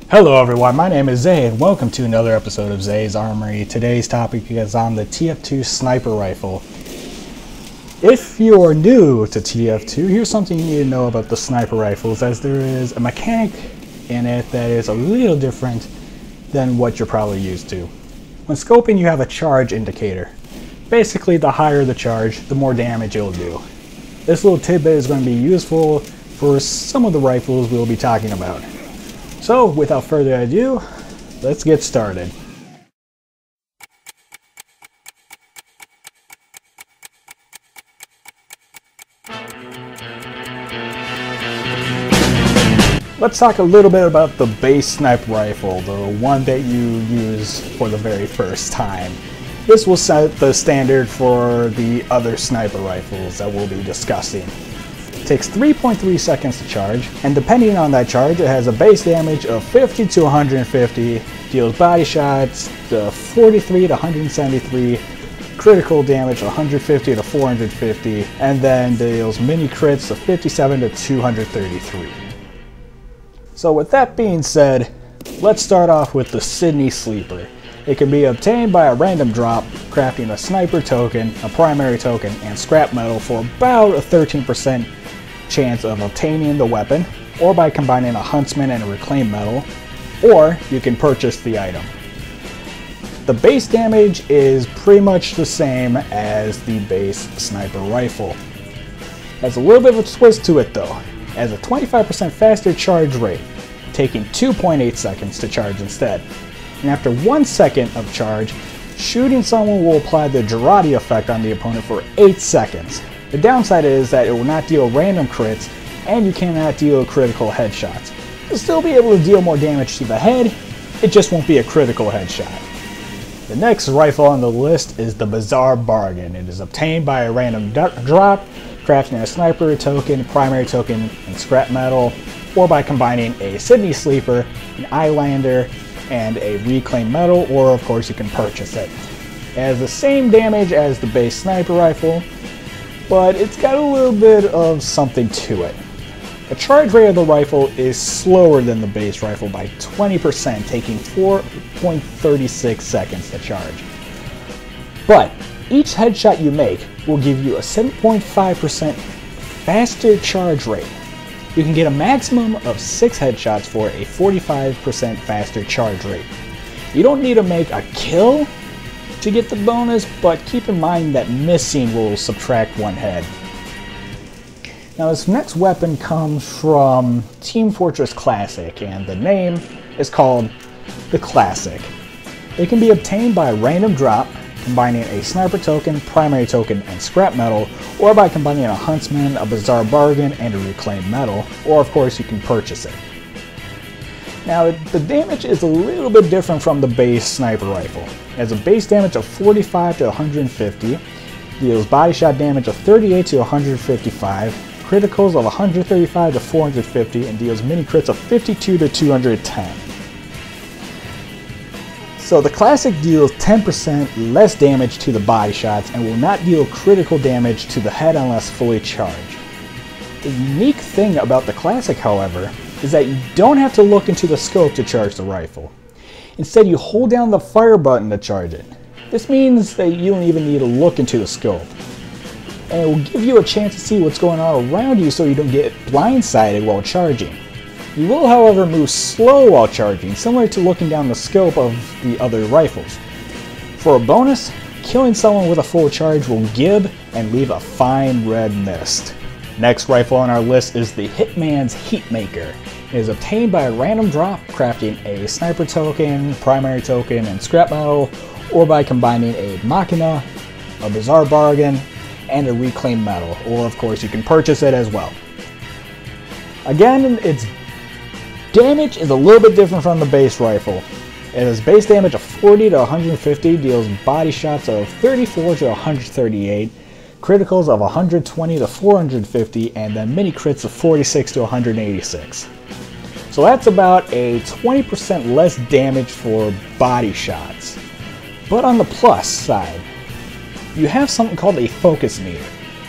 Hello everyone, my name is Zay and welcome to another episode of Zay's Armory. Today's topic is on the TF2 sniper rifle. If you are new to TF2, here's something you need to know about the sniper rifles, as there is a mechanic in it that is a little different than what you're probably used to. When scoping, you have a charge indicator. Basically, the higher the charge, the more damage it'll do. This little tidbit is going to be useful for some of the rifles we'll be talking about. So, without further ado, let's get started. Let's talk a little bit about the base sniper rifle, the one that you use for the very first time. This will set the standard for the other sniper rifles that we'll be discussing. Takes 3.3 seconds to charge, and depending on that charge, it has a base damage of 50 to 150, deals body shots to 43 to 173, critical damage 150 to 450, and then deals mini crits of 57 to 233. So with that being said, let's start off with the Sydney Sleeper. It can be obtained by a random drop, crafting a sniper token, a primary token, and scrap metal for about a 13% chance of obtaining the weapon, or by combining a Huntsman and a reclaimed metal, or you can purchase the item. The base damage is pretty much the same as the base sniper rifle. Has a little bit of a twist to it though, as a 25% faster charge rate, taking 2.8 seconds to charge instead. And after 1 second of charge, shooting someone will apply the Girardi effect on the opponent for 8 seconds. The downside is that it will not deal random crits, and you cannot deal critical headshots. You'll still be able to deal more damage to the head, it just won't be a critical headshot. The next rifle on the list is the Bazaar Bargain. It is obtained by a random drop, crafting a sniper token, primary token, and scrap metal, or by combining a Sydney Sleeper, an Eyelander, and a reclaimed metal, or of course you can purchase it. It has the same damage as the base sniper rifle, but it's got a little bit of something to it. The charge rate of the rifle is slower than the base rifle by 20%, taking 4.36 seconds to charge. But each headshot you make will give you a 7.5% faster charge rate. You can get a maximum of 6 headshots for a 45% faster charge rate. You don't need to make a kill to get the bonus, but keep in mind that missing will subtract 1 head. Now this next weapon comes from Team Fortress Classic, and the name is called the Classic. It can be obtained by a random drop, combining a sniper token, primary token, and scrap metal, or by combining a Huntsman, a Bazaar Bargain, and a reclaimed metal, or of course you can purchase it. Now the damage is a little bit different from the base sniper rifle. It has a base damage of 45 to 150, deals body shot damage of 38 to 155, criticals of 135 to 450, and deals mini crits of 52 to 210. So the Classic deals 10% less damage to the body shots and will not deal critical damage to the head unless fully charged. The unique thing about the Classic, however, is that you don't have to look into the scope to charge the rifle. Instead, you hold down the fire button to charge it. This means that you don't even need to look into the scope. And it will give you a chance to see what's going on around you so you don't get blindsided while charging. You will, however, move slow while charging, similar to looking down the scope of the other rifles. For a bonus, killing someone with a full charge will gib and leave a fine red mist. Next rifle on our list is the Hitman's Heatmaker. It is obtained by a random drop, crafting a sniper token, primary token, and scrap metal, or by combining a Machina, a Bazaar Bargain, and a reclaimed metal, or of course you can purchase it as well. Again, its damage is a little bit different from the base rifle. It has base damage of 40 to 150, deals body shots of 34 to 138, criticals of 120 to 450, and then mini crits of 46 to 186. So that's about a 20% less damage for body shots. But on the plus side, you have something called a focus meter.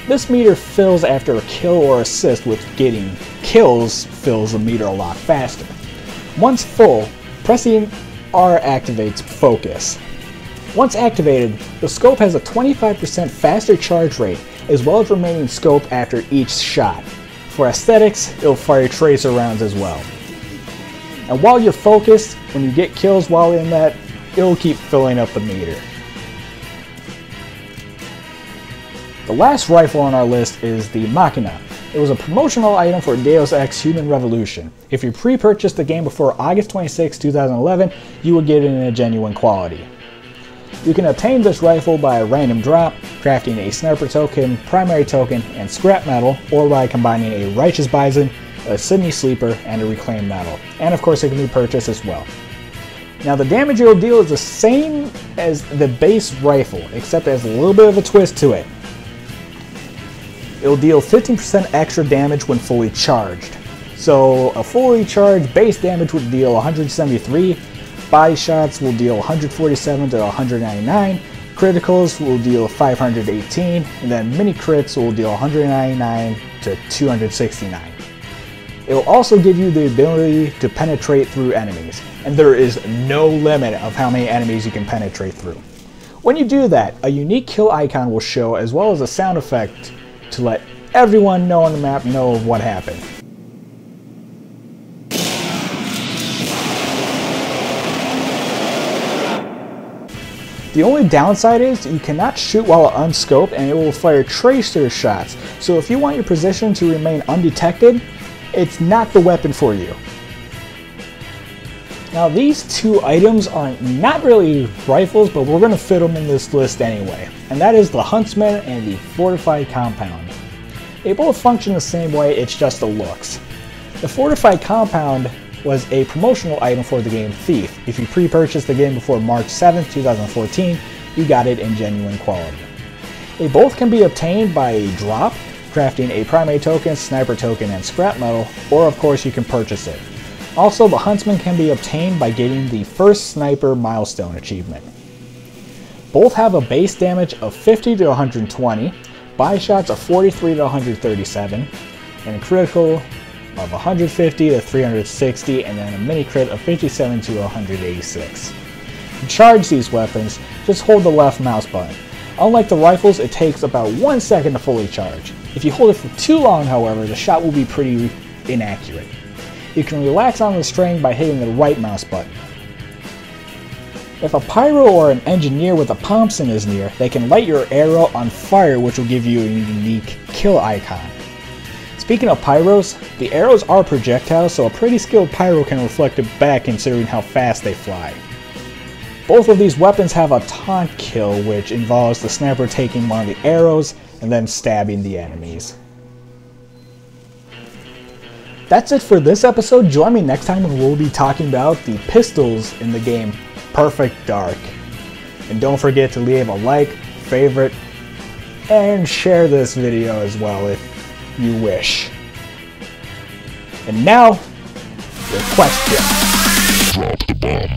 This meter fills after a kill or assist, with getting kills fills the meter a lot faster. Once full, pressing R activates focus. Once activated, the scope has a 25% faster charge rate, as well as remaining scope after each shot. For aesthetics, it'll fire tracer rounds as well. And while you're focused, when you get kills while in that, it'll keep filling up the meter. The last rifle on our list is the Machina. It was a promotional item for Deus Ex Human Revolution. If you pre-purchased the game before August 26, 2011, you would get it in a genuine quality. You can obtain this rifle by a random drop, crafting a sniper token, primary token, and scrap metal, or by combining a righteous bison, a Sydney sleeper, and a reclaimed metal. And of course it can be purchased as well. Now the damage it will deal is the same as the base rifle, except there's a little bit of a twist to it. It will deal 15% extra damage when fully charged. So a fully charged base damage would deal 173, body shots will deal 147 to 199, criticals will deal 518, and then mini crits will deal 199 to 269. It will also give you the ability to penetrate through enemies, and there is no limit of how many enemies you can penetrate through. When you do that, a unique kill icon will show, as well as a sound effect to let everyone know on the map know of what happened. The only downside is you cannot shoot while unscoped, and it will fire tracer shots, so if you want your position to remain undetected, it's not the weapon for you. Now these two items are not really rifles, but we're going to fit them in this list anyway, and that is the Huntsman and the Fortified compound. They both function the same way, it's just the looks. The Fortified compound was a promotional item for the game Thief. If you pre-purchased the game before March 7th, 2014, you got it in genuine quality. They both can be obtained by a drop, crafting a primary token, sniper token, and scrap metal, or of course you can purchase it. Also, the Huntsman can be obtained by getting the first sniper milestone achievement. Both have a base damage of 50 to 120, body shots of 43 to 137, and a critical of 150 to 360, and then a mini crit of 57 to 186. To charge these weapons, just hold the left mouse button. Unlike the rifles, it takes about 1 second to fully charge. If you hold it for too long, however, the shot will be pretty inaccurate. You can relax on the string by hitting the right mouse button. If a pyro or an engineer with a Thompson is near, they can light your arrow on fire, which will give you a unique kill icon. Speaking of pyros, the arrows are projectiles, so a pretty skilled pyro can reflect it back considering how fast they fly. Both of these weapons have a taunt kill, which involves the sniper taking one of the arrows and then stabbing the enemies. That's it for this episode. Join me next time when we'll be talking about the pistols in the game Perfect Dark. And don't forget to leave a like, favorite, and share this video as well if you wish. And now, your question. Drop the bomb.